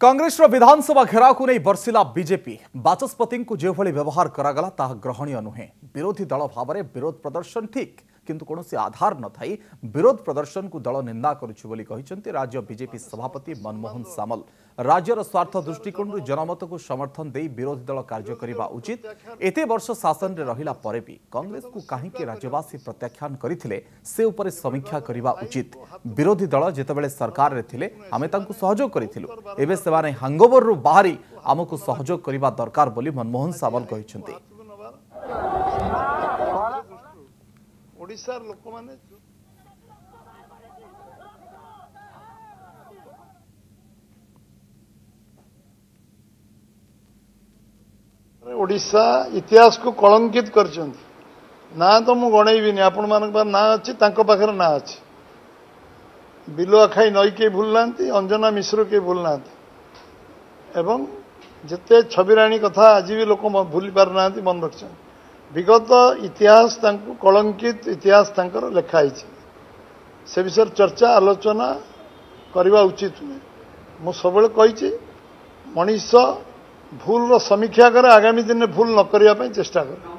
कांग्रेस विधानसभा घेराव को नहीं बर्षिला बीजेपी बाचस्पति को जो भाई व्यवहार करागला ताहा ग्रहणीय नुहे। विरोधी दल भाव में विरोध प्रदर्शन ठीक किंतु कौन आधार न थाई विरोध प्रदर्शन को दल निंदा करुच्ची राज्य बीजेपी सभापति मनमोहन सामल। राज्यर स्वार्थ दृष्टिकोण जनमत को समर्थन दे विरोधी दल कार्य करने उचित। एते वर्ष शासन में रहिला परे भी कांग्रेस को कहीं राज्यवासी प्रत्याख्यान करथिले से उपरे समीक्षा करने उचित। विरोधी दल जितेबाला सरकार रे थिले आमे तांको सहयोग करिथिलु, एबे सेमाने हांगओवर रु बाहरी आमको सहयोग करने दरकार बोली मनमोहन सामल कहिसेंती। ओडिशार लोक माने ओडिशा इतिहास को कलंकित करछंती। ना तो मु गणैबिनी आपण मानक पार ना अछि, तांको पाखर ना अछि। बिलो अखाई नई के भूल नांती, अंजना मिश्र के भूल नांती एवं जते छबिराणी कथा आज भी लोक भूली पार नांती मन रखछन। विगत इतिहास तांको कलंकित इतिहास तांकर लेखाई से विषय चर्चा आलोचना करवा उचित नुहे। मु सबले कही मनीष भूल समीक्षा करे आगामी दिन में भूल न करने चेष्टा करे।